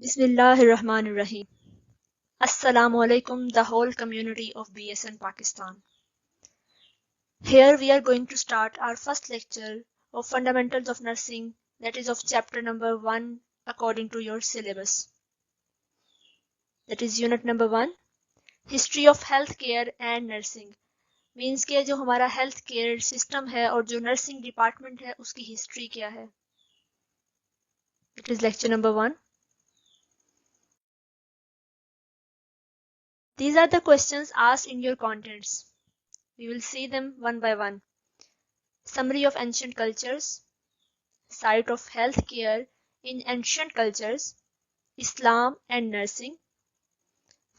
Bismillahirrahmanirrahim. Assalamu alaikum, the whole community of BSN Pakistan. Here we are going to start our first lecture of Fundamentals of Nursing, that is of chapter number 1 according to your syllabus. That is unit number 1, History of Healthcare and Nursing. Means के जो हमारा health care system है और जो nursing department है उसकी history क्या है. It is lecture number 1. These are the questions asked in your contents. We will see them one by one. Summary of ancient cultures, site of healthcare in ancient cultures, Islam and nursing,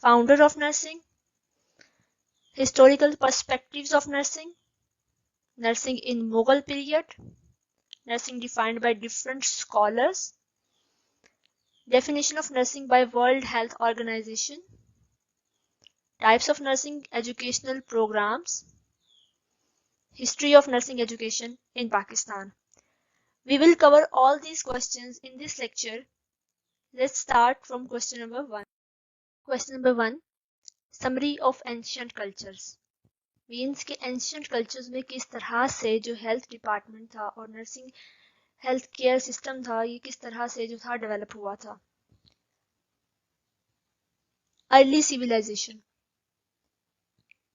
founder of nursing, historical perspectives of nursing, nursing in Mughal period, nursing defined by different scholars, definition of nursing by World Health Organization, types of nursing educational programs, history of nursing education in Pakistan. We will cover all these questions in this lecture. Let's start from question number 1. Question number 1. Summary of ancient cultures. Means के ancient cultures में किस तरह से जो health department था और nursing health care system था ये किस तरह से जो था डेवलप हुआ था. Early civilisation.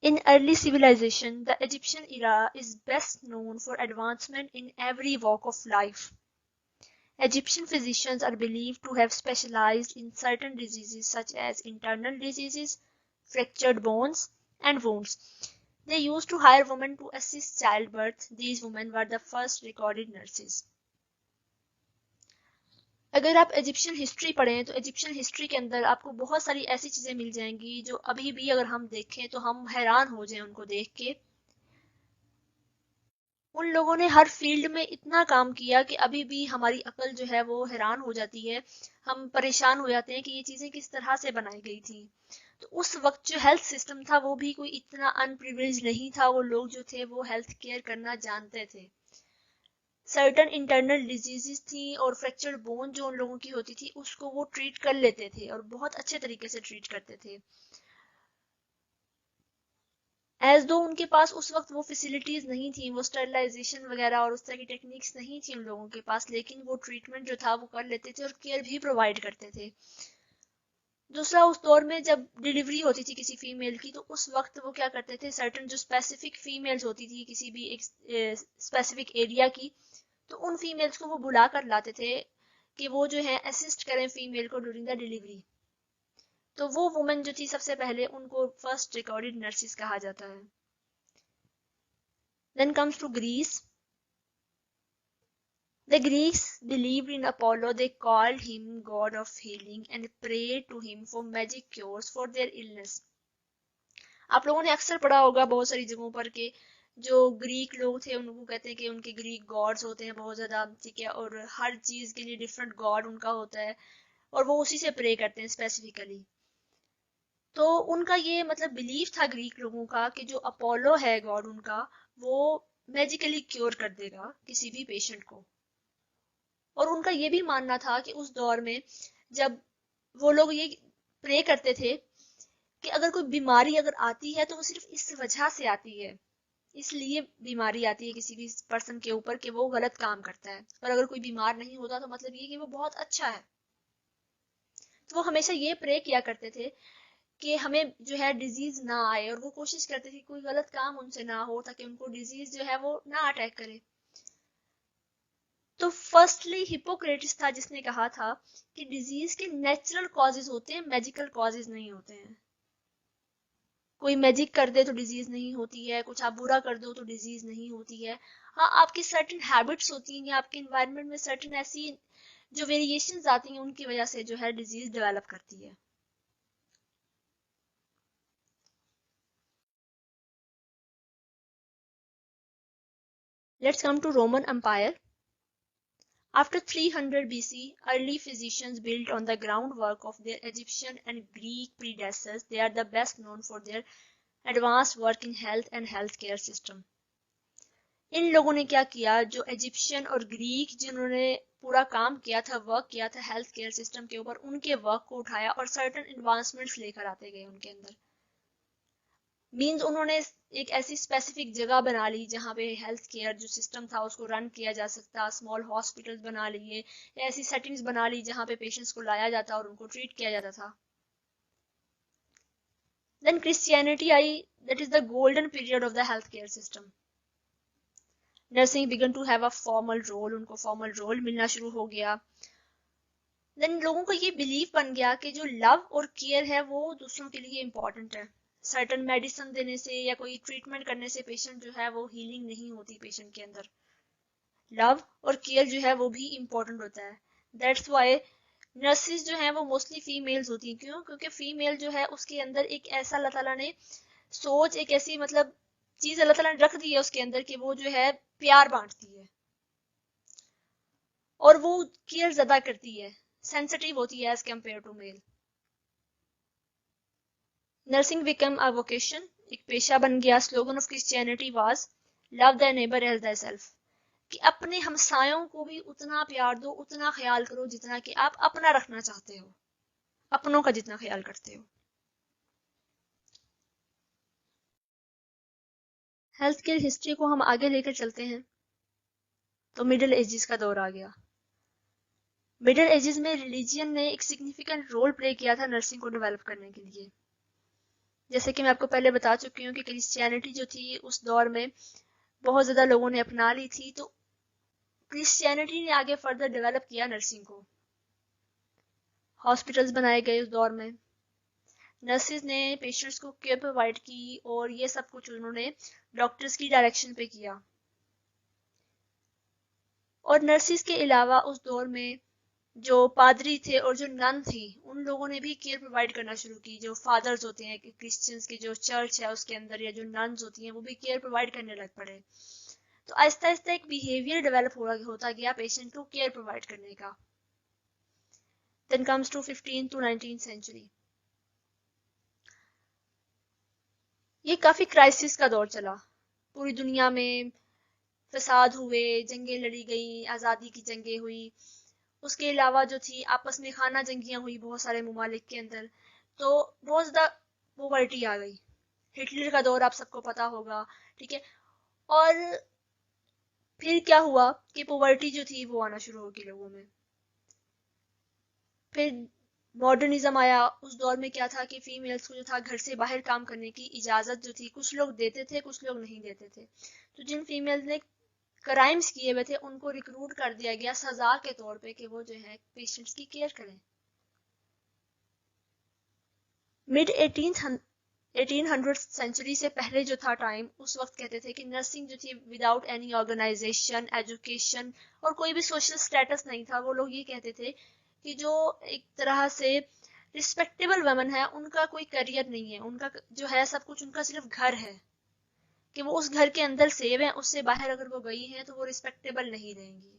In early civilization, the Egyptian era is best known for advancement in every walk of life. Egyptian physicians are believed to have specialized in certain diseases such as internal diseases, fractured bones, and wounds. They used to hire women to assist childbirth. These women were the first recorded nurses. अगर आप Egyptian history पढ़ें तो Egyptian history के अंदर आपको बहुत सारी ऐसी चीजें मिल जाएंगी जो अभी भी अगर हम देखें तो हम हैरान हो जाएं उनको देख के. उन लोगों ने हर फील्ड में इतना काम किया कि अभी भी हमारी अकल जो है वो हैरान हो जाती है. हम परेशान हो जाते हैं कि ये चीजें किस तरह से बनाई गई थी. तो उस वक्त जो हेल्थ सिस्टम था वो भी कोई इतना अनप्रिविलेज्ड नहीं था. वो लोग जो थे वो हेल्थ केयर करना जानते थे. सर्टन इंटरनल डिजीजेस थी और फ्रैक्चर्ड बोन जो उन लोगों की होती थी उसको वो ट्रीट कर लेते थे और बहुत अच्छे तरीके से ट्रीट करते थे. एज दो उनके पास उस वक्त वो फैसिलिटीज नहीं थी, वो स्टरलाइजेशन वगैरह और उस तरह की टेक्निक्स नहीं थी उन लोगों के पास, लेकिन वो ट्रीटमेंट जो था वो कर लेते थे और केयर भी प्रोवाइड करते थे. दूसरा, उस दौर में जब डिलीवरी होती थी किसी फीमेल की तो उस वक्त वो क्या करते थे, सर्टन जो स्पेसिफिक फीमेल्स होती थी किसी भी एक स्पेसिफिक एरिया की, तो उन फीमेल्स को वो बुला कर लाते थे कि वो जो है असिस्ट करें फीमेल को ड्यूरिंग द डिलीवरी. तो वो वुमेन जो थी सबसे पहले उनको फर्स्ट रिकॉर्डेड नर्सेस कहा जाता है. Then comes to Greece. The Greeks believed in Apollo. They called him god of healing and prayed to him for magic cures for their illness. आप लोगों ने अक्सर पढ़ा होगा बहुत सारी जगहों पर कि जो ग्रीक लोग थे उनको कहते हैं कि उनके ग्रीक गॉड्स होते हैं बहुत ज्यादा, ठीक है, और हर चीज के लिए डिफरेंट गॉड उनका होता है और वो उसी से प्रे करते हैं स्पेसिफिकली. तो उनका ये मतलब बिलीफ था ग्रीक लोगों का कि जो अपोलो है गॉड उनका, वो मैजिकली क्योर कर देगा किसी भी पेशेंट को. और उनका ये भी मानना था कि उस दौर में जब वो लोग ये प्रे करते थे कि अगर कोई बीमारी अगर आती है तो वो सिर्फ इस वजह से आती है, इसलिए बीमारी आती है किसी भी पर्सन के ऊपर कि वो गलत काम करता है, और अगर कोई बीमार नहीं होता तो मतलब ये कि वो बहुत अच्छा है. तो वो हमेशा ये प्रे किया करते थे कि हमें जो है डिजीज ना आए, और वो कोशिश करते थे कोई गलत काम उनसे ना हो ताकि उनको डिजीज जो है वो ना अटैक करे. तो फर्स्टली हिपोक्रेटिस था जिसने कहा था कि डिजीज के नेचुरल कॉजेज होते हैं, मैजिकल कॉजेज नहीं होते हैं. कोई मैजिक कर दे तो डिजीज नहीं होती है, कुछ आप बुरा कर दो तो डिजीज नहीं होती है. हाँ, आपकी सर्टेन हैबिट्स होती हैं या आपके इन्वायरमेंट में सर्टेन ऐसी जो वेरिएशंस आती हैं उनकी वजह से जो है डिजीज डेवलप करती है. Let's come to Roman Empire. After 300 BC, early physicians built on the groundwork of their Egyptian and Greek predecessors. They are the best known for their advanced work in health and healthcare system. इन लोगों ने क्या किया, जो Egyptian और Greek जिन्होंने पूरा काम किया था, वर्क किया था हेल्थ केयर सिस्टम के ऊपर, उनके वर्क को उठाया और सर्टन एडवांसमेंट्स लेकर आते गए उनके अंदर। मींस उन्होंने एक ऐसी स्पेसिफिक जगह बना ली जहां पे हेल्थ केयर जो सिस्टम था उसको रन किया जा सकता, स्मॉल हॉस्पिटल्स बना लिए, ऐसी सेटिंग्स बना ली जहां पे पेशेंट्स को लाया जाता और उनको ट्रीट किया जाता था। देन क्रिश्चियनिटी आई, that is the golden period of the health care system. Nursing began to have a formal role, उनको फॉर्मल रोल मिलना शुरू हो गया। देन लोगों को ये बिलीव बन गया कि जो लव और केयर है वो दूसरों के लिए इंपॉर्टेंट है। सर्टन मेडिसिन देने से या कोई ट्रीटमेंट करने से पेशेंट जो है वो हीलिंग नहीं होती, पेशेंट के अंदर लव और केयर जो है वो भी इंपॉर्टेंट होता है। दैट्स वाई नर्सिस जो है वो मोस्टली फीमेल्स होती हैं। क्यों? क्योंकि फीमेल जो है उसके अंदर एक ऐसा अल्लाह ताला ने सोच, एक ऐसी मतलब चीज अल्लाह ताला ने रख दी है उसके अंदर कि वो जो है प्यार बांटती है और वो केयर ज्यादा करती है, सेंसिटिव होती है as compare to male. Nursing become a vocation, एक पेशा बन गया। Slogan of Christianity was love the neighbour as the self, कि अपने हमसायों को भी उतना प्यार दो, उतना ख्याल करो जितना कि आप अपना रखना चाहते हो, अपनों का जितना ख्याल करते हो। हेल्थ केयर हिस्ट्री को हम आगे लेकर चलते हैं तो मिडिल एजेस का दौर आ गया। मिडिल एजेस में रिलीजियन ने एक सिग्निफिकेंट रोल प्ले किया था नर्सिंग को डेवलप करने के लिए। जैसे कि मैं आपको पहले बता चुकी हूँ कि क्रिश्चियनिटी जो थी उस दौर में बहुत ज्यादा लोगों ने अपना ली थी, तो क्रिश्चियनिटी ने आगे फर्दर डेवलप किया नर्सिंग को। हॉस्पिटल्स बनाए गए उस दौर में, नर्सिस ने पेशेंट्स को केयर प्रोवाइड की और ये सब कुछ उन्होंने डॉक्टर्स की डायरेक्शन पे किया। और नर्सिस के अलावा उस दौर में जो पादरी थे और जो नन थी उन लोगों ने भी केयर प्रोवाइड करना शुरू की। जो फादर्स होते हैं क्रिश्चियंस की जो चर्च है उसके अंदर, या जो नन्स होती हैं वो भी केयर प्रोवाइड करने लग पड़े। तो आहिस्ता आहिस्ता एक बिहेवियर डेवलप होता गया पेशेंट को केयर प्रोवाइड करने का। Then comes to 15th to 19th century। ये काफी क्राइसिस का दौर चला। पूरी दुनिया में फसाद हुए, जंगें लड़ी गई, आजादी की जंगें हुई। उसके अलावा जो थी आपस में खाना जंगियां हुई बहुत सारे ममालिक के अंदर। तो बहुत ज्यादा पॉवर्टी आ गई। हिटलर का दौर आप सबको पता होगा, ठीक है। और फिर क्या हुआ कि पॉवर्टी जो थी वो आना शुरू होगी लोगों में। फिर मॉडर्निज्म आया। उस दौर में क्या था कि फीमेल्स को जो था घर से बाहर काम करने की इजाजत जो थी कुछ लोग देते थे, कुछ लोग नहीं देते थे। तो जिन फीमेल्स ने क्राइम्स किए हुए थे उनको रिक्रूट कर दिया गया सजा के तौर पे कि वो जो है पेशेंट्स की केयर करें। मिड 1800 सेंचुरी से पहले जो था टाइम, उस वक्त कहते थे कि नर्सिंग जो थी विदाउट एनी ऑर्गेनाइजेशन, एजुकेशन और कोई भी सोशल स्टेटस नहीं था। वो लोग ये कहते थे कि जो एक तरह से रिस्पेक्टेबल वुमेन है उनका कोई करियर नहीं है, उनका जो है सब कुछ उनका सिर्फ घर है, कि वो उस घर के अंदर सेव है, उससे बाहर अगर वो गई हैं तो वो रिस्पेक्टेबल नहीं रहेंगी।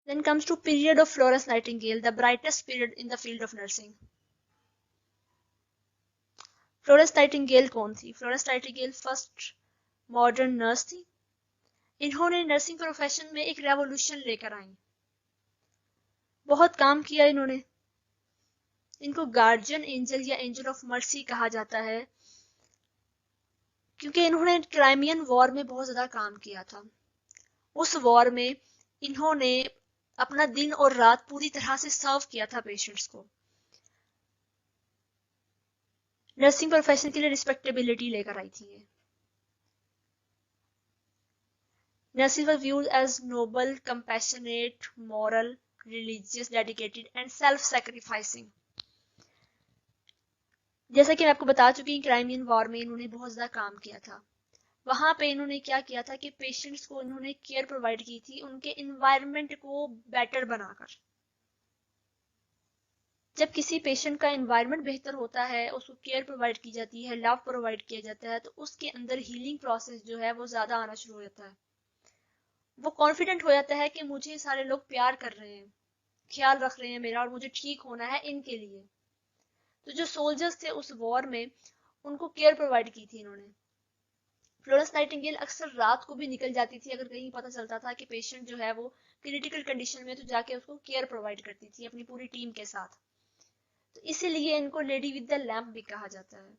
Then comes to period of Florence Nightingale, the brightest period in the field of nursing. Florence Nightingale कौन थी? Florence Nightingale first modern nurse थी। इन्होंने नर्सिंग प्रोफेशन में एक रेवोल्यूशन लेकर आई। बहुत काम किया इन्होंने। इनको गार्जियन एंजल या एंजल ऑफ मर्सी कहा जाता है, क्योंकि इन्होंने क्राइमियन वॉर में बहुत ज्यादा काम किया था। उस वॉर में इन्होंने अपना दिन और रात पूरी तरह से सर्व किया था पेशेंट्स को। नर्सिंग प्रोफेशन के लिए रिस्पेक्टेबिलिटी लेकर आई थी ये। Nurses were viewed as noble, compassionate, moral, religious, dedicated and self-sacrificing. जैसा कि मैं आपको बता चुकी हूँ, क्राइमियन वॉर में इन्होंने बहुत ज्यादा काम किया था। वहां पे इन्होंने क्या किया था कि पेशेंट्स को इन्होंने केयर प्रोवाइड की थी उनके इन्वायरमेंट को बेटर बनाकर। जब किसी पेशेंट का इन्वायरमेंट बेहतर होता है, उसको केयर प्रोवाइड की जाती है, लव प्रोवाइड किया जाता है, तो उसके अंदर हीलिंग प्रोसेस जो है वो ज्यादा आना शुरू हो जाता है। वो कॉन्फिडेंट हो जाता है कि मुझे सारे लोग प्यार कर रहे हैं, ख्याल रख रहे हैं मेरा और मुझे ठीक होना है इनके लिए। तो जो सोल्जर्स थे उस वॉर में उनको केयर प्रोवाइड की थी इन्होंने। फ्लोरेंस नाइटिंगेल अक्सर रात को भी निकल जाती थी अगर कहीं पता चलता था कि पेशेंट जो है वो क्रिटिकल कंडीशन में, तो जाके उसको केयर प्रोवाइड करती थी अपनी पूरी टीम के साथ। तो इसीलिए इनको लेडी विद द लैम्प भी कहा जाता है।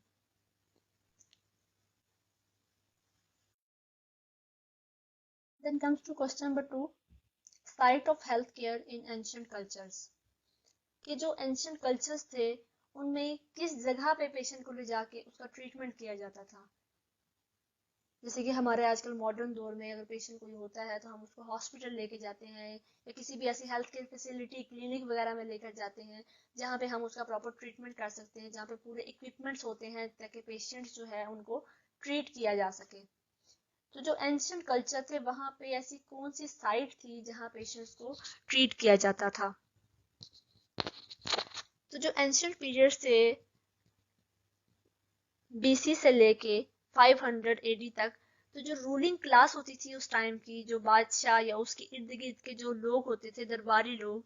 Then comes to question number 2, site of healthcare in ancient cultures। कि जो एंशियंट कल्चर्स थे उनमें किस जगह पे पेशेंट को ले जाके उसका ट्रीटमेंट किया जाता था। जैसे कि हमारे आजकल मॉडर्न दौर में अगर पेशेंट कोई होता है तो हम उसको हॉस्पिटल लेके जाते हैं या किसी भी ऐसी हेल्थ केयर फैसिलिटी क्लिनिक वगैरह में लेकर जाते हैं जहाँ पे हम उसका प्रॉपर ट्रीटमेंट कर सकते हैं, जहाँ पे पूरे इक्विपमेंट्स होते हैं ताकि पेशेंट्स जो है उनको ट्रीट किया जा सके। तो जो एंशियंट कल्चर थे वहां पे ऐसी कौन सी साइट थी जहाँ पेशेंट्स को ट्रीट किया जाता था। तो जो एंशियंट पीरियड्स थे बीसी से लेके 500 एडी तक, तो जो रूलिंग क्लास होती थी उस टाइम की, जो बादशाह या उसके इर्द गिर्द के जो लोग होते थे, दरबारी लोग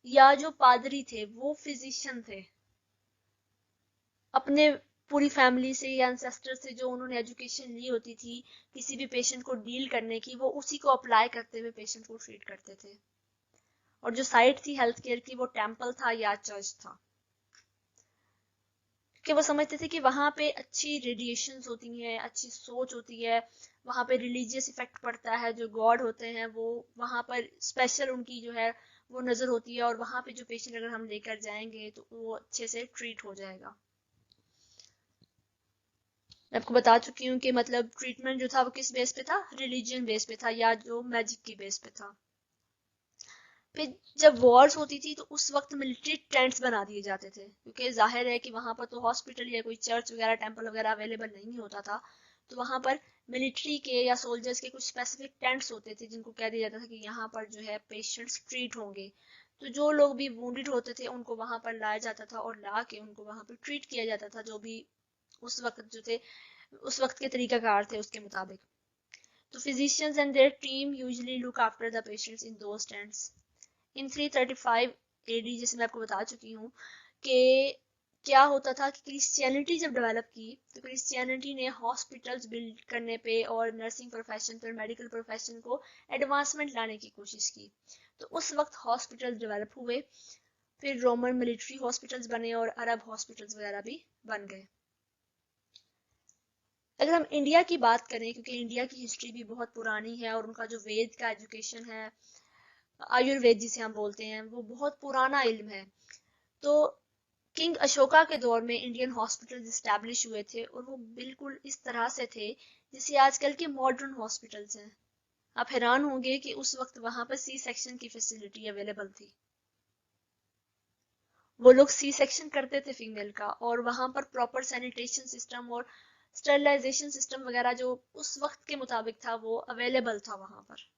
या जो पादरी थे, वो फिजिशियन थे। अपने पूरी फैमिली से या एंसेस्टर से जो उन्होंने एजुकेशन ली होती थी किसी भी पेशेंट को डील करने की, वो उसी को अप्लाई करते हुए पेशेंट को ट्रीट करते थे। और जो साइट थी हेल्थ केयर की वो टेम्पल था या चर्च था, कि वो समझते थे कि वहां पे अच्छी रेडिएशंस होती हैं, अच्छी सोच होती है, वहां पे रिलीजियस इफेक्ट पड़ता है, जो गॉड होते हैं वो वहां पर स्पेशल उनकी जो है वो नजर होती है, और वहां पे जो पेशेंट अगर हम लेकर जाएंगे तो वो अच्छे से ट्रीट हो जाएगा। मैं आपको बता चुकी हूँ कि मतलब ट्रीटमेंट जो था वो किस बेस पे था, रिलीजियन बेस पे था या जो मैजिक की बेस पे था। फिर जब वॉर्स होती थी तो उस वक्त मिलिट्री टेंट्स बना दिए जाते थे, क्योंकि जाहिर है कि वहां पर तो हॉस्पिटल या कोई चर्च वगैरह टेंपल वगैरह अवेलेबल नहीं होता था। तो वहां पर मिलिट्री के या सोल्जर्स के कुछ स्पेसिफिक टेंट्स होते थे जिनको कह दिया जाता था कि यहाँ पर जो है पेशेंट्स ट्रीट होंगे। तो जो लोग भी वुंडेड होते थे उनको वहां पर लाया जाता था और ला के उनको वहां पर ट्रीट किया जाता था, जो भी उस वक्त जो थे उस वक्त के तरीकाकार थे उसके मुताबिक। तो physicians and their team usually look after the patients in those tents. In 335 AD, जैसे मैं आपको बता चुकी हूँ कि क्या होता था कि क्रिश्चियनिटी जब डेवलप की तो क्रिश्चियनिटी ने हॉस्पिटल्स बिल्ड करने पे और नर्सिंग प्रोफेशन पर, मेडिकल प्रोफेशन को एडवांसमेंट लाने की कोशिश की। तो उस वक्त हॉस्पिटल्स डेवलप हुए, फिर रोमन मिलिट्री हॉस्पिटल्स बने और अरब हॉस्पिटल्स वगैरह भी बन गए। अगर हम इंडिया की बात करें, क्योंकि इंडिया की हिस्ट्री भी बहुत पुरानी है और उनका जो वेद का एजुकेशन है, आयुर्वेद जिसे हम बोलते हैं, वो बहुत पुराना इल्म है। तो किंग अशोका के दौर में इंडियन हॉस्पिटल्स एस्टैब्लिश हुए थे और वो बिल्कुल इस तरह से थे जैसे आजकल के मॉडर्न हॉस्पिटल्स हैं। आप हैरान होंगे कि उस वक्त वहां पर सी सेक्शन की फैसिलिटी अवेलेबल थी। वो लोग सी सेक्शन करते थे फीमेल का, और वहां पर प्रॉपर सैनिटेशन सिस्टम और स्टरलाइजेशन सिस्टम वगैरह जो उस वक्त के मुताबिक था वो अवेलेबल था वहां पर।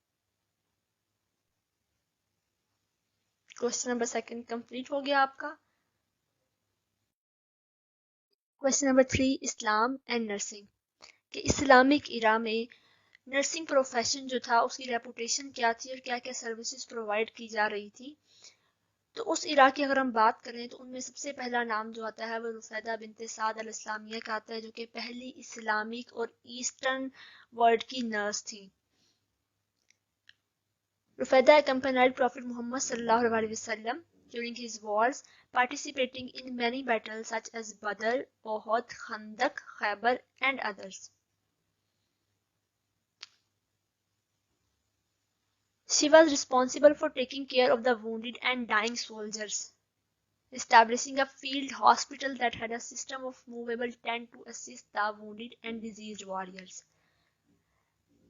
क्वेश्चन नंबर 2 कंप्लीट हो गया आपका। Question number 3, Islam and nursing. कि इस्लामिक इरा में नर्सिंग प्रोफेशन जो था उसकी रेपुटेशन क्या थी और क्या क्या सर्विसेज प्रोवाइड की जा रही थी। तो उस इरा की अगर हम बात करें तो उनमें सबसे पहला नाम जो आता है वो रुफैदा बिनते साद अल इस्लामिया का आता है, जो कि पहली इस्लामिक और ईस्टर्न वर्ल्ड की नर्स थी। रुफैदा accompanied Prophet Muhammad sallallahu alaihi wasallam during his wars, participating in many battles such as Badr, Uhud, Khandak, Khaybar, and others. She was responsible for taking care of the wounded and dying soldiers, establishing a field hospital that had a system of movable tent to assist the wounded and diseased warriors.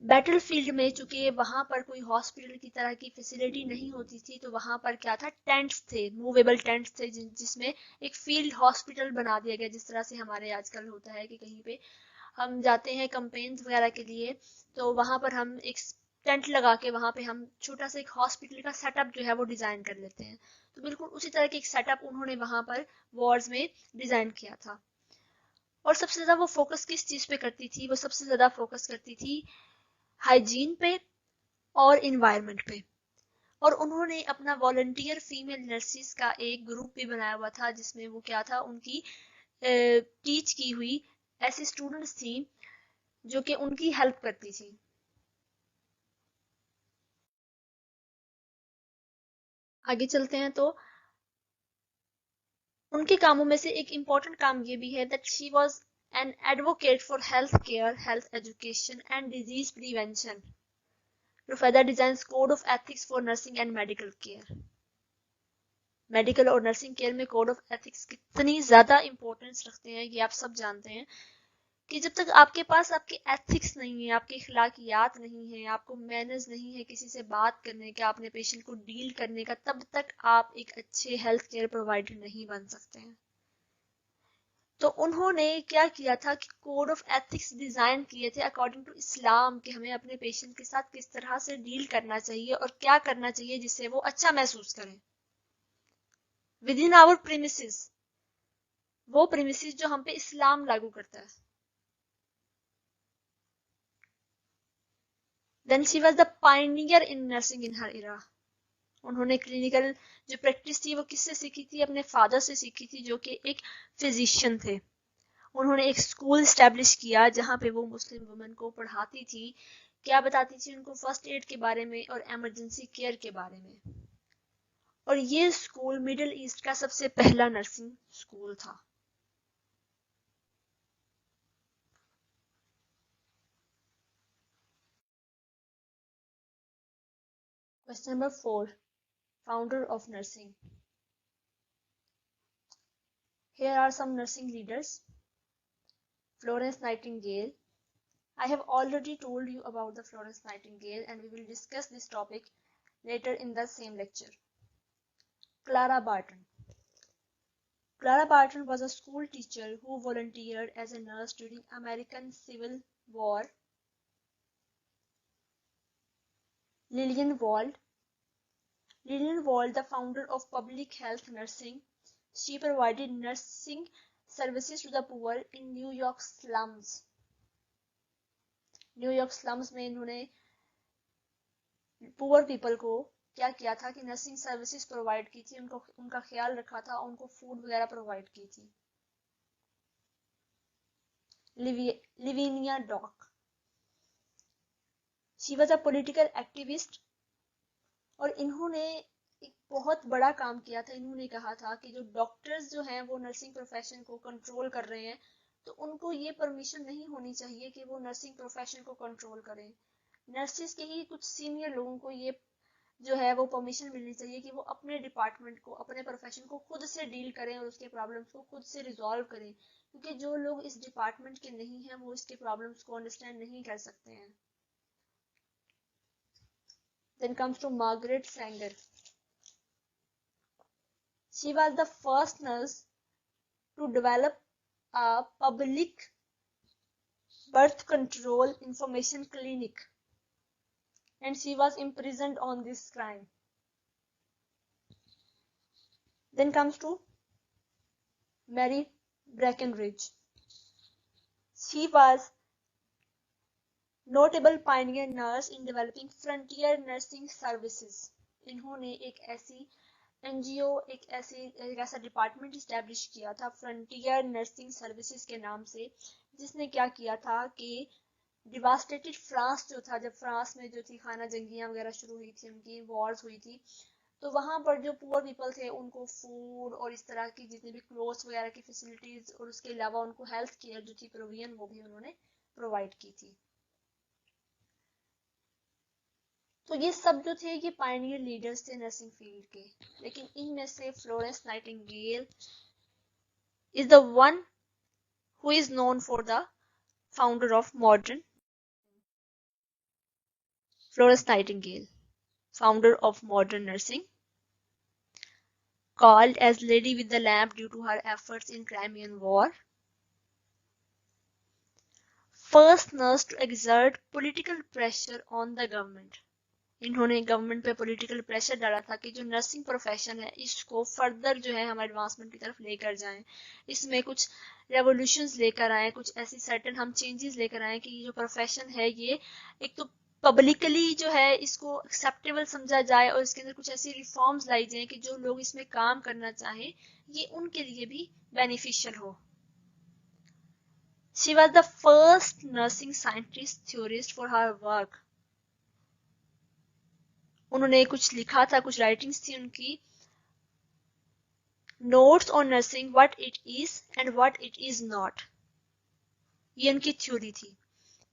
Battle field में चूंकि वहां पर कोई hospital की तरह की facility नहीं होती थी, तो वहां पर क्या था, टेंट्स थे, मूवेबल टेंट्स थे, जिसमें एक फील्ड हॉस्पिटल बना दिया गया, जिस तरह से हमारे आजकल होता है कि कहीं पे हम जाते हैं कंपेन्स वगैरह के लिए, तो वहां पर हम एक टेंट लगा के वहां पे हम छोटा सा एक हॉस्पिटल का सेटअप जो है वो डिजाइन कर लेते हैं। तो बिल्कुल उसी तरह के एक सेटअप उन्होंने वहां पर वॉर्स में डिजाइन किया था। और सबसे ज्यादा वो फोकस किस चीज पे करती थी, वो सबसे ज्यादा फोकस करती थी हाइजीन पे और इन्वायरमेंट पे। और उन्होंने अपना वॉलंटियर फीमेल नर्सिस का एक ग्रुप भी बनाया हुआ था, जिसमें वो क्या था, उनकी टीच की हुई ऐसी स्टूडेंट्स थी जो कि उनकी हेल्प करती थी। आगे चलते हैं तो उनके कामों में से एक इम्पोर्टेंट काम ये भी है that she was an advocate for health care, health education and disease prevention, to further design code of ethics for nursing and medical care. Medical और नर्सिंग केयर में कोड ऑफ एथिक्स कितनी ज्यादा importance रखते हैं ये आप सब जानते हैं कि जब तक आपके पास आपके एथिक्स नहीं है, आपके अखलाकियात नहीं है, आपको मैनर्स नहीं है किसी से बात करने का, अपने पेशेंट को डील करने का, तब तक आप एक अच्छे हेल्थ केयर प्रोवाइडर नहीं बन सकते हैं। तो उन्होंने क्या किया था कि कोड ऑफ एथिक्स डिजाइन किए थे अकॉर्डिंग टू इस्लाम कि हमें अपने पेशेंट के साथ किस तरह से डील करना चाहिए और क्या करना चाहिए जिससे वो अच्छा महसूस करें विद इन आवर प्रीमिसेस, वो प्रीमिसेस जो हम पे इस्लाम लागू करता है। Then she was the pioneer in nursing in her era. उन्होंने क्लिनिकल जो प्रैक्टिस थी वो किससे सीखी थी? अपने फादर से सीखी थी जो कि एक फिजिशियन थे। उन्होंने एक स्कूल स्टैब्लिश किया जहां पे वो मुस्लिम वुमेन को पढ़ाती थी। क्या बताती थी? उनको फर्स्ट एड के बारे में और इमरजेंसी केयर के बारे में। और ये स्कूल मिडिल ईस्ट का सबसे पहला नर्सिंग स्कूल था। Question number 4, founder of nursing. Here are some nursing leaders. Florence Nightingale. I have already told you about the Florence Nightingale and we will discuss this topic later in the same lecture. Clara Barton. Clara Barton was a school teacher who volunteered as a nurse during American Civil War. Lillian Wald. Lillian Wald, the founder of public health nursing, she provided nursing services to the poor in New York slums. New York slums में इन्होंने poor people को क्या किया था कि nursing services provide की थी, उनको उनका ख्याल रखा था, उनको फूड वगैरह प्रोवाइड की थी। Lavinia Dock, she was a political activist और इन्होंने एक बहुत बड़ा काम किया था। इन्होंने कहा था कि जो डॉक्टर्स जो हैं वो नर्सिंग प्रोफेशन को कंट्रोल कर रहे हैं तो उनको ये परमिशन नहीं होनी चाहिए कि वो नर्सिंग प्रोफेशन को कंट्रोल करें। नर्सिस के ही कुछ सीनियर लोगों को ये जो है वो परमिशन मिलनी चाहिए कि वो अपने डिपार्टमेंट को, अपने प्रोफेशन को खुद से डील करें और उसके प्रॉब्लम्स को खुद से रिजॉल्व करें, क्योंकि जो लोग इस डिपार्टमेंट के नहीं हैं वो इसके प्रॉब्लम्स को अंडरस्टैंड नहीं कर सकते हैं। Then comes to Margaret Sanger. She was the first nurse to develop a public birth control information clinic and she was imprisoned on this crime. Then comes to Mary Breckinridge. She was notable pioneer nurse in developing frontier nursing services. इन्होंने एक ऐसी NGO, एक ऐसा department establish किया था frontier nursing services के नाम से, जिसने क्या किया था कि डिवास्टेटेड फ्रांस जो था, जब फ्रांस में जो थी खाना जंगियां वगैरह शुरू हुई थी, उनकी वॉर्स हुई थी, तो वहां पर जो पुअर पीपल थे उनको फूड और इस तरह की जितनी भी क्लोथ्स वगैरह की फैसिलिटीज और उसके अलावा उनको हेल्थ केयर जो थी प्रोविजन वो भी उन्होंने प्रोवाइड की थी। तो ये सब जो थे ये पायनियर लीडर्स थे नर्सिंग फील्ड के, लेकिन इनमें से Florence Nightingale is the one who is known for the founder of modern. Florence Nightingale, founder of modern nursing, called as Lady with the Lamp due to her efforts in Crimean War. First nurse to exert political pressure on the government. इन्होंने government पे political pressure डाला था कि जो nursing profession है इसको further जो है हम एडवांसमेंट की तरफ लेकर जाएं, इसमें कुछ रेवोल्यूशंस लेकर आए, कुछ ऐसी सर्टेन हम चेंजेस लेकर आए कि ये जो प्रोफेशन है ये एक तो पब्लिकली जो है इसको एक्सेप्टेबल समझा जाए और इसके अंदर कुछ ऐसी रिफॉर्म्स लाई जाए कि जो लोग इसमें काम करना चाहें ये उनके लिए भी बेनिफिशियल हो। She was the first nursing scientist theorist for her work. उन्होंने कुछ लिखा था, कुछ राइटिंग्स थी उनकी, notes on nursing, what it is and what it is not. ये उनकी थ्योरी थी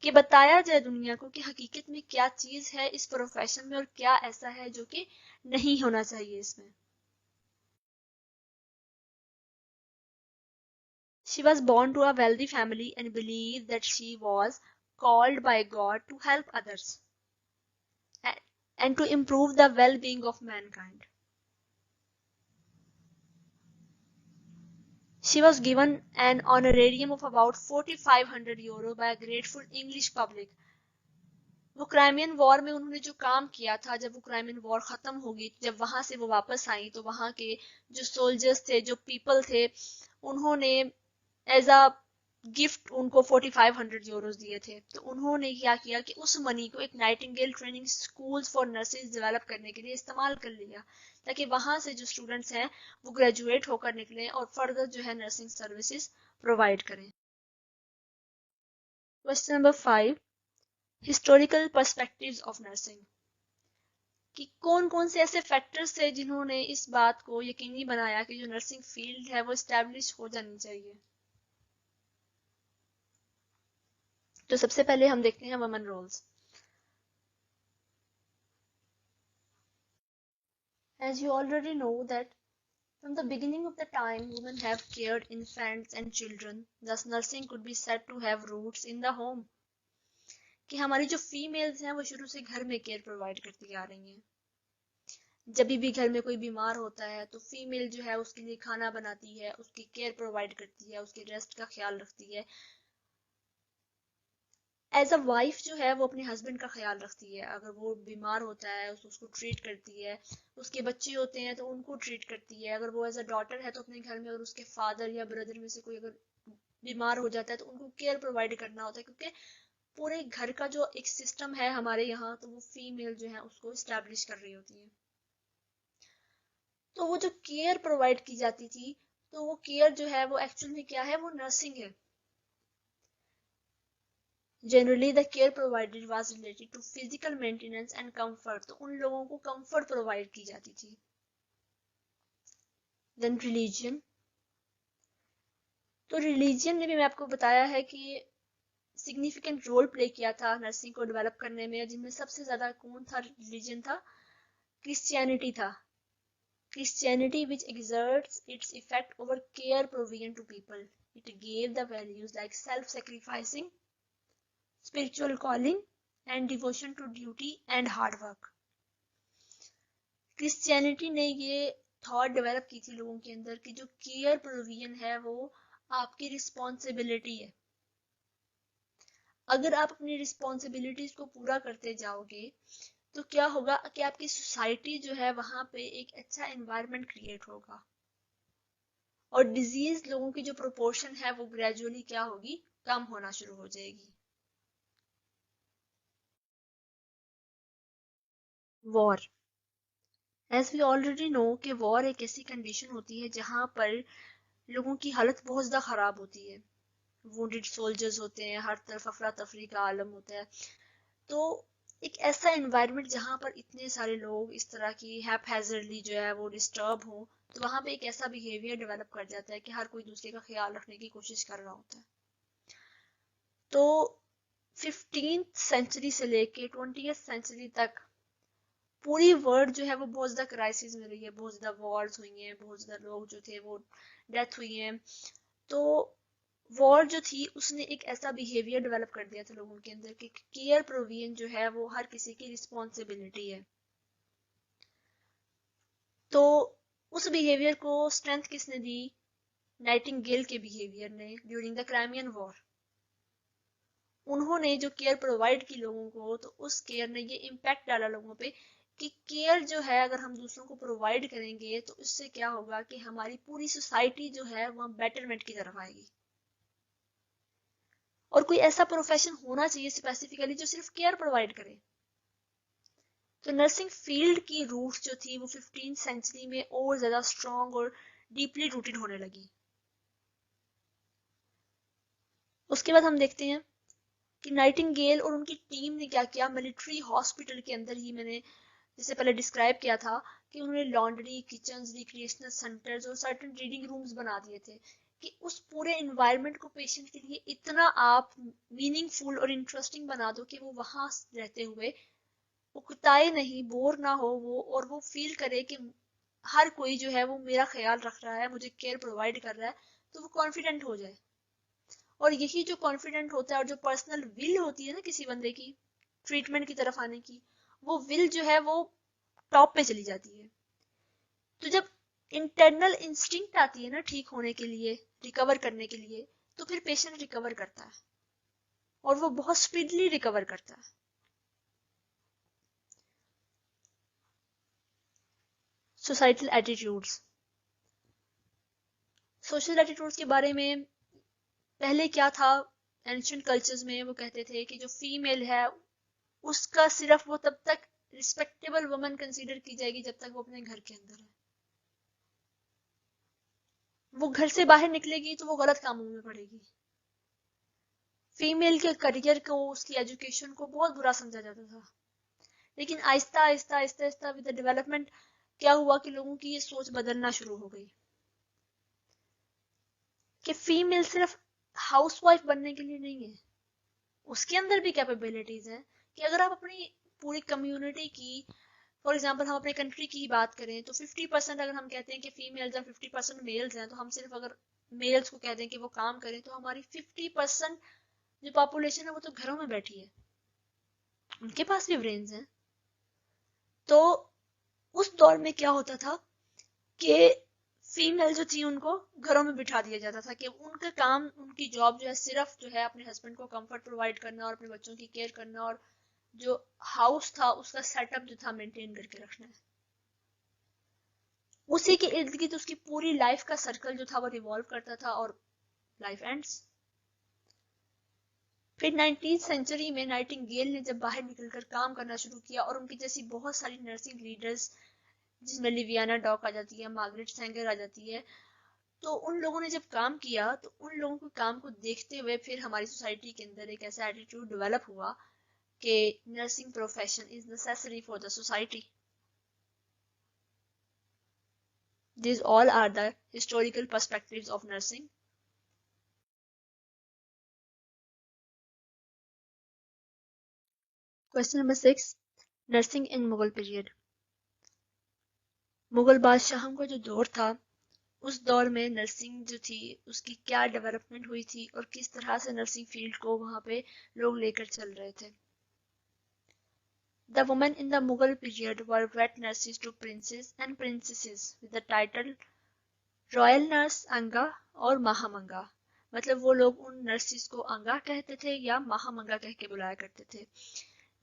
कि बताया जाए दुनिया को कि हकीकत में क्या चीज है इस प्रोफेशन में और क्या ऐसा है जो कि नहीं होना चाहिए इसमें. She was born to a wealthy family and believed that she was called by God to help others and to improve the well-being of mankind. She was given an honorarium of about 4,500 euro by a grateful English public. वो Crimean war में उन्होंने जो काम किया था, जब वो Crimean war खत्म होगी, जब वहां से वो वापस आई, तो वहां के जो सोल्जर्स थे, जो पीपल थे, उन्होंने एज अ गिफ्ट उनको 4,500 यूरोस दिए थे. तो उन्होंने क्या किया कि उस मनी को एक Nightingale training schools for nurses develop करने के लिए इस्तेमाल कर लिया, ताकि वहां से जो स्टूडेंट्स हैं वो ग्रेजुएट होकर निकले और फर्दर जो है नर्सिंग सर्विसेज प्रोवाइड करें. Question number 5, historical perspectives of nursing. कि कौन कौन से ऐसे फैक्टर्स थे जिन्होंने इस बात को यकीनी बनाया कि जो नर्सिंग फील्ड है वो एस्टैब्लिश हो जानी चाहिए. तो सबसे पहले हम देखते हैं women roles. As you already know that from the beginning of the time women have cared infants and children, thus nursing could be said to have roots in the home. कि हमारी जो फीमेल्स हैं वो शुरू से घर में care provide करती आ रही हैं. जब भी घर में कोई बीमार होता है तो फीमेल जो है उसके लिए खाना बनाती है, उसकी केयर प्रोवाइड करती है, उसके रेस्ट का ख्याल रखती है. एज अ वाइफ जो है वो अपने हस्बैंड का ख्याल रखती है. अगर वो बीमार होता है उसको ट्रीट करती है, उसके बच्चे होते हैं तो उनको ट्रीट करती है. अगर वो एज अ डॉटर है तो अपने घर में अगर उसके फादर या ब्रदर में से कोई अगर बीमार हो जाता है तो उनको केयर प्रोवाइड करना होता है, क्योंकि पूरे घर का जो एक सिस्टम है हमारे यहाँ, तो वो फीमेल जो है उसको स्टैब्लिश कर रही होती है. तो वो जो केयर प्रोवाइड की जाती थी, तो वो केयर जो है वो एक्चुअल में क्या है, वो नर्सिंग है. Generally, the care provided was related to physical maintenance and comfort. तो उन लोगों को comfort provide की जाती थी. Then religion. तो religion ने भी मैं आपको बताया है कि significant role play किया था नर्सिंग को डेवलप करने में, जिनमें सबसे ज्यादा कौन था religion था, Christianity था. Christianity which exerts its effect over care provision to people. It gave the values like self-sacrificing, spiritual calling and devotion to duty and hard work. Christianity ने ये थॉट डेवलप की थी लोगों के अंदर कि जो केयर प्रोविजन है वो आपकी रिस्पॉन्सिबिलिटी है. अगर आप अपनी रिस्पॉन्सिबिलिटीज को पूरा करते जाओगे तो क्या होगा कि आपकी सोसाइटी जो है वहां पे एक अच्छा एनवायरनमेंट क्रिएट होगा और डिजीज लोगों की जो प्रोपोर्शन है वो ग्रेजुअली क्या होगी, कम होना शुरू हो जाएगी. War. As we already know कि वॉर एक ऐसी कंडीशन होती है जहां पर लोगों की हालत बहुत ज्यादा खराब होती है. वुंडेड सोल्जर्स होते हैं, हर तरफ अफरा तफरी का आलम होता है. तो एक ऐसा एनवायरनमेंट जहां पर इतने सारे लोग इस तरह की हैपहैजर्डली जो है वो डिस्टर्ब हो, तो वहां पे एक ऐसा बिहेवियर डेवलप कर जाता है कि हर कोई दूसरे का ख्याल रखने की कोशिश कर रहा होता है. तो 15th सेंचुरी से लेके 20th सेंचुरी तक पूरी वर्ल्ड जो है वो बहुत ज्यादा क्राइसिस में रही है. बहुत ज्यादा वॉर्स हुई हैं, बहुत ज्यादा लोग जो थे वो डेथ हुई हैं. तो वॉर जो थी उसने एक ऐसा बिहेवियर डेवलप कर दिया था लोगों के अंदर कि केयर प्रोविजन जो है वो हर किसी की रिस्पॉन्सिबिलिटी है. तो उस बिहेवियर को स्ट्रेंथ किसने दी, नाइटिंगेल के बिहेवियर ने ड्यूरिंग द क्राइमियन वॉर. उन्होंने जो केयर प्रोवाइड की लोगों को, तो उस केयर ने ये इम्पैक्ट डाला लोगों पे कि केयर जो है अगर हम दूसरों को प्रोवाइड करेंगे तो इससे क्या होगा कि हमारी पूरी सोसाइटी जो है वह बेटरमेंट की तरफ आएगी. और कोई ऐसा प्रोफेशन होना चाहिए स्पेसिफिकली जो सिर्फ केयर प्रोवाइड करे. तो नर्सिंग फील्ड की रूट्स जो थी वो 15th सेंचुरी में और ज्यादा स्ट्रॉन्ग और डीपली रूटेड होने लगी. उसके बाद हम देखते हैं कि नाइटिंगेल और उनकी टीम ने क्या किया। मिलिट्री हॉस्पिटल के अंदर ही, मैंने जैसे पहले डिस्क्राइब किया था, कि उन्होंने लॉन्ड्री, किचन्स, रिक्रिएशनल सेंटर्स और सर्टेन रीडिंग रूम्स बना दिए थे कि उस पूरे एनवायरनमेंट को पेशेंट के लिए इतना आप मीनिंगफुल और इंटरेस्टिंग बना दो कि वो वहां रहते हुए उकताए नहीं, बोर ना हो वो, और वो फील करे कि हर कोई जो है वो मेरा ख्याल रख रहा है, मुझे केयर प्रोवाइड कर रहा है, तो वो कॉन्फिडेंट हो जाए। और यही जो कॉन्फिडेंट होता है और जो पर्सनल विल होती है ना किसी बंदे की ट्रीटमेंट की तरफ आने की, वो विल जो है वो टॉप पे चली जाती है। तो जब इंटरनल इंस्टिंक्ट आती है ना ठीक होने के लिए, रिकवर करने के लिए, तो फिर पेशेंट रिकवर करता है और वो बहुत स्पीडली रिकवर करता है। सोसाइटल एटीट्यूड्स, सोशल एटीट्यूड्स के बारे में पहले क्या था, एंशिएंट कल्चर्स में वो कहते थे कि जो फीमेल है उसका सिर्फ वो तब तक रिस्पेक्टेबल वुमन कंसीडर की जाएगी जब तक वो अपने घर के अंदर है। वो घर से बाहर निकलेगी तो वो गलत कामों में पड़ेगी। फीमेल के करियर को, उसकी एजुकेशन को बहुत बुरा समझा जाता था। लेकिन Aahista Aahista Aahista Aahista with the development क्या हुआ कि लोगों की ये सोच बदलना शुरू हो गई कि फीमेल सिर्फ हाउसवाइफ बनने के लिए नहीं है, उसके अंदर भी कैपेबिलिटीज हैं। कि अगर आप अपनी पूरी कम्युनिटी की, फॉर एग्जाम्पल हम अपने कंट्री की ही बात करें तो 50% अगर हम कहते हैं कि फीमेल्स हैं, 50% मेल्स हैं, तो हम सिर्फ अगर मेल्स को कहते हैं कि वो काम करें, तो हमारी 50% जो पॉपुलेशन है वो तो घरों में बैठी है, उनके पास भी ब्रेन्स हैं। तो उस दौर में क्या होता था कि फीमेल जो थी उनको घरों में बिठा दिया जाता था कि उनका काम, उनकी जॉब जो है सिर्फ जो है अपने हस्बैंड को कंफर्ट प्रोवाइड करना और अपने बच्चों की केयर करना, और जो हाउस था उसका सेटअप जो था मेंटेन करके रखना है। उसी के इर्द गिर्द उसकी पूरी लाइफ का सर्कल जो था वो रिवॉल्व करता था और लाइफ एंड्स। फिर 19th सेंचुरी में नाइटिंगेल ने जब बाहर निकलकर काम करना शुरू किया, और उनकी जैसी बहुत सारी नर्सिंग लीडर्स, जिसमें लिवियाना डॉक आ जाती है, मार्गरेट सैंगर आ जाती है, तो उन लोगों ने जब काम किया तो उन लोगों के काम को देखते हुए फिर हमारी सोसाइटी के अंदर एक ऐसा एटीट्यूड डेवलप हुआ कि nursing profession is necessary for the society. These all are the historical perspectives of nursing. Question number 6. Nursing in Mughal period. Mughal बादशाहों का जो दौर था, उस दौर में नर्सिंग जो थी उसकी क्या डेवलपमेंट हुई थी और किस तरह से नर्सिंग फील्ड को वहां पे लोग लेकर चल रहे थे। The women in the Mughal period were wet nurses to princes and princesses with the title royal nurse अंगा और महामंगा। मतलब वो लोग उन नर्सिस को अंगा कहते थे या महामंगा कह के बुलाया करते थे।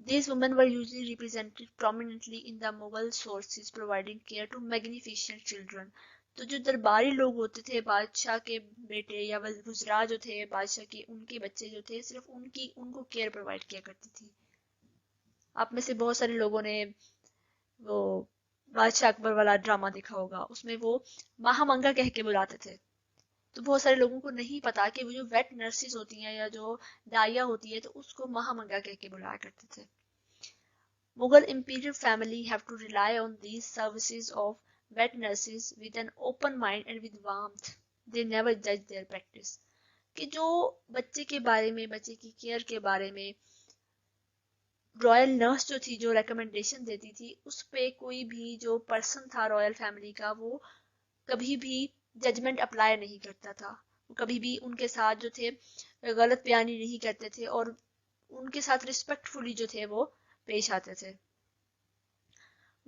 These women were usually represented prominently in the Mughal sources providing care to magnificent children. तो जो दरबारी लोग होते थे, बादशाह के बेटे या वज़ीरा जो थे बादशाह के, उनके बच्चे जो थे, सिर्फ उनको केयर प्रोवाइड किया करती थी। आप में से बहुत सारे लोगों ने वो बादशाह अकबर वाला ड्रामा देखा होगा, उसमें वो महामंगा कह के बुलाते थे। तो बहुत सारे लोगों को नहीं पता कि वो जो वेट नर्सिस होती हैं या जो दाइया होती है, तो उसको महामंगा कह के बुलाया करते थे। Mughal imperial family have to rely on these services of vet nurses with an open mind and with warmth. They never judge their practice. कि जो बच्चे के बारे में, बच्चे की केयर के बारे में रॉयल नर्स जो थी, जो रिकमेंडेशन देती थी, उस पे कोई भी जो पर्सन था रॉयल फैमिली का, वो कभी भी जजमेंट अप्लाई नहीं करता था। वो कभी भी उनके साथ जो थे गलत बयानी नहीं करते थे और उनके साथ रिस्पेक्टफुली जो थे वो पेश आते थे।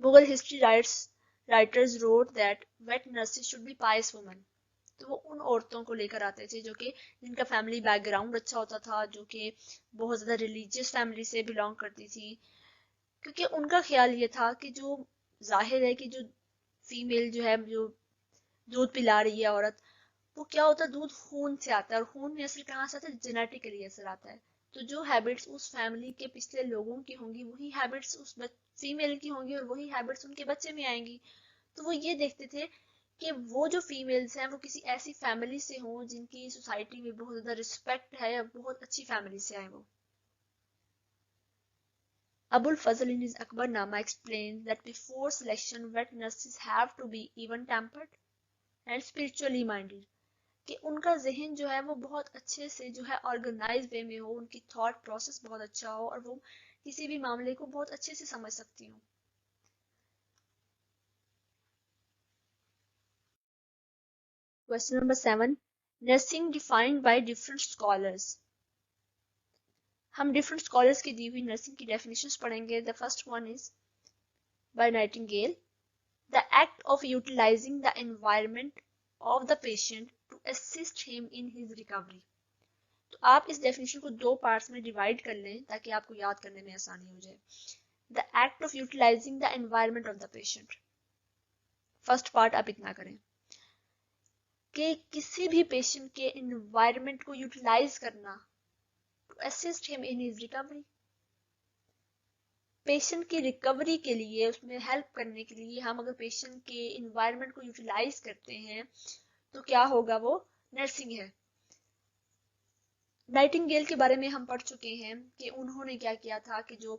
Mughal history writers wrote that wet nurses should be pious women. तो वो उन औरतों को लेकर आते थे जो कि जिनका फैमिली बैकग्राउंड अच्छा होता था, जो कि बहुत ज्यादा रिलीजियस फैमिली से बिलोंग करती थी, क्योंकि उनका ख्याल ये था कि जो जाहिर है कि जो फीमेल जो है, जो दूध पिला रही है औरत, वो क्या होता है, दूध खून से आता है, और खून में असर कहाँ से आता है, जेनेटिकली असर आता है। तो जो हैबिट्स उस फैमिली के पिछले लोगों की होंगी, वही हैबिट्स उस फीमेल की होंगी और वही हैबिट्स उनके बच्चे में आएंगी। तो वो ये देखते थे कि वो जो फीमेल्स हैं वो किसी ऐसी फैमिली से हों जिनकी सोसाइटी में बहुत ज़्यादा रिस्पेक्ट है, या बहुत अच्छी फैमिली से आए वो। Abul Fazl in his Akbarnama explains that before selection vet nurses have to be even tempered and spiritually minded, कि उनका जहन जो है वो बहुत अच्छे से जो है ऑर्गेनाइज वे में हो, उनकी थॉट प्रोसेस बहुत अच्छा हो और वो किसी भी मामले को बहुत अच्छे से समझ सकती हो। Question number 7, nursing defined by different scholars. हम डिफरेंट स्कॉलर्स की दी हुई नर्सिंग की डेफिनेशंस पढ़ेंगे। The first one is by Nightingale, the act of utilising the environment of the patient to assist him in his recovery. तो आप इस definition को दो पार्ट्स में डिवाइड कर लें ताकि आपको याद करने में आसानी हो जाए। The act of utilising the environment of the patient, first part आप इतना करें कि किसी भी पेशेंट के एनवायरनमेंट को यूटिलाइज करना to assist him in his recovery. Patient की रिकवरी के लिए, उसमें हेल्प करने के लिए हम अगर पेशेंट के एनवायरनमेंट को यूटिलाइज करते हैं तो क्या होगा, वो नर्सिंग है। नाइटिंगेल के बारे में हम पढ़ चुके हैं कि उन्होंने क्या किया था कि जो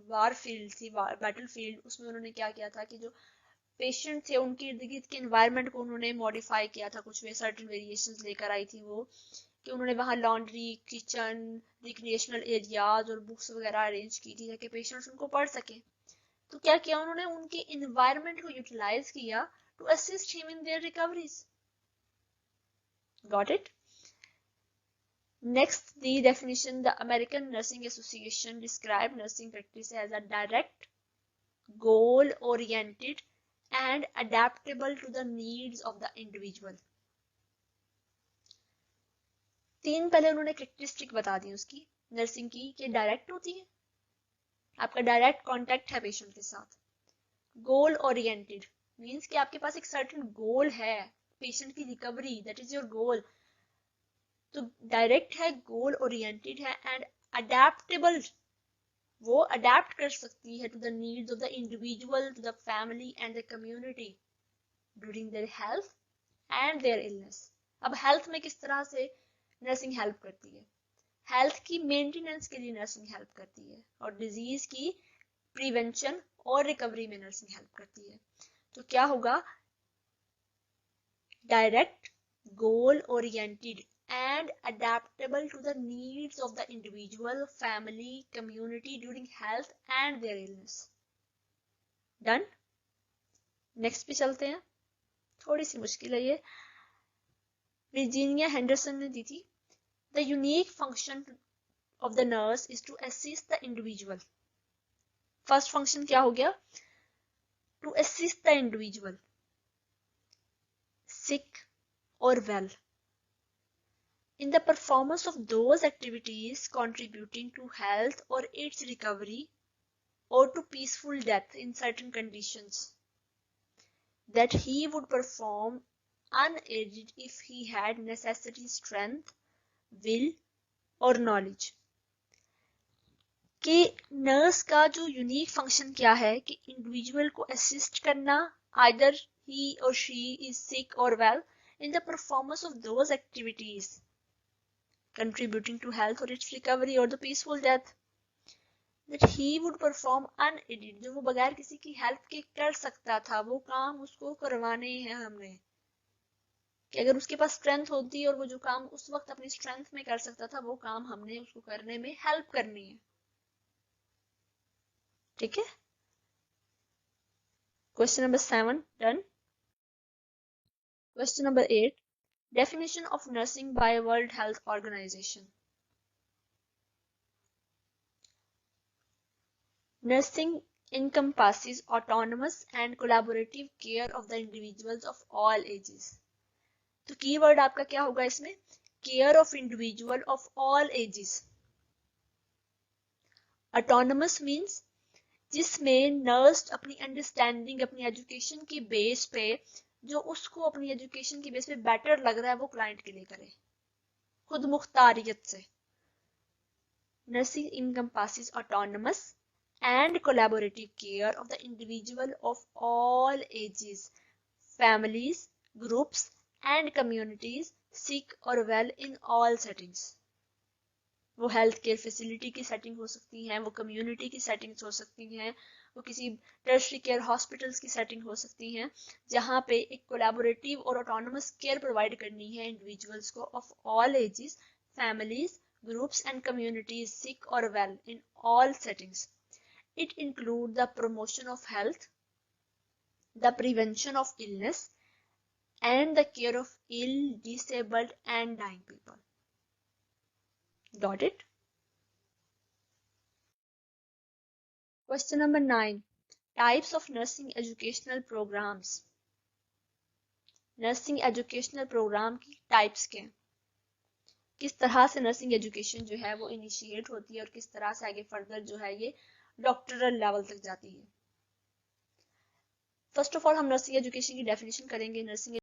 वार फील्ड थी, बैटल फील्ड, उसमें उन्होंने क्या किया था कि जो पेशेंट थे उनके इर्द गिर्द के एनवायरनमेंट को उन्होंने मॉडिफाई किया था, कुछ वे सर्टेन वेरिएशंस लेकर आई थी वो, कि उन्होंने वहाँ लॉन्ड्री, किचन, रिक्रिएशनल एरियाज और बुक्स वगैरह अरेंज की थी ताकि पेशेंट्स उनको पढ़ सके। तो क्या किया उन्होंने, उनके एनवायरनमेंट को यूटिलाइज किया to assist him in their recoveries. Got it? Next, the definition, the American Nursing Association described nursing practice as a direct, goal-oriented, and adaptable to the needs of the individual. तीन पहले उन्होंने characteristic बता दी उसकी nursing की, कि direct होती है, आपका डायरेक्ट कांटेक्ट है पेशेंट के साथ। गोल ओरिएंटेड मींस कि आपके पास एक सर्टेन गोल है, पेशेंट की recovery, that is your goal. तो डायरेक्ट है, गोल ओरिएंटेड है, एंड अडेप्टेबल, वो अडेप्ट कर सकती है to the needs of the individual, to the family and the community during their health and their illness. अब हेल्थ में किस तरह से नर्सिंग हेल्प करती है, हेल्थ की मेंटेनेंस के लिए नर्सिंग हेल्प करती है, और डिजीज की प्रिवेंशन और रिकवरी में नर्सिंग हेल्प करती है। तो क्या होगा, direct, goal oriented and adaptable to the needs of the individual, family, community during health and their illness. Done? Next पे चलते हैं, थोड़ी सी मुश्किल है ये, वर्जीनिया हेंडरसन ने दी थी। The unique function of the nurse is to assist the individual. First function क्या हो गया, to assist the individual, sick or well, in the performance of those activities contributing to health or its recovery or to peaceful death in certain conditions that he would perform unaided if he had necessary strength, will or knowledge. कि nurse का जो unique function क्या है कि individual को assist करना, either he or she is sick or well, in the performance of those activities contributing to health or its recovery or the peaceful death that he would perform unaided, जो वो बगैर किसी की help के कर सकता था, वो काम उसको करवाने हैं हमने। कि अगर उसके पास स्ट्रेंथ होती और वो जो काम उस वक्त अपनी स्ट्रेंथ में कर सकता था, वो काम हमने उसको करने में हेल्प करनी है। ठीक है, question number 7 done. Question number 8, definition of nursing by World Health Organization. Nursing encompasses autonomous and collaborative care of the individuals of all ages. तो कीवर्ड आपका क्या होगा इसमें, care of individual of all ages. Autonomous means जिसमें nurse अपनी understanding, अपनी education की base पे, जो उसको अपनी एजुकेशन की बेस पे बेटर लग रहा है वो क्लाइंट के लिए करे, खुद मुख्तारियत से। Nursing encompasses autonomous and collaborative care of the individual of all ages, families, groups and communities sick or well in all settings. वो हेल्थ केयर फैसिलिटी की सेटिंग हो सकती हैं, वो कम्युनिटी की सेटिंग्स हो सकती हैं, वो किसी टर्शरी केयर हॉस्पिटल्स की सेटिंग हो सकती हैं, जहाँ पे एक कोलैबोरेटिव और ऑटोनमस केयर प्रोवाइड करनी है इंडिविजुअल्स को of all ages, families, groups and communities sick or well in all settings. It includes the promotion of health, the prevention of illness, and the care of ill, disabled, and dying people. Got it? Question number 9. Types of nursing educational programs. Nursing educational program की types क्या हैं? किस तरह से nursing education जो है वो initiate होती है और किस तरह से आगे फर्दर जो है ये डॉक्टरल लेवल तक जाती है. फर्स्ट ऑफ ऑल हम नर्सिंग एजुकेशन की डेफिनेशन करेंगे. नर्सिंग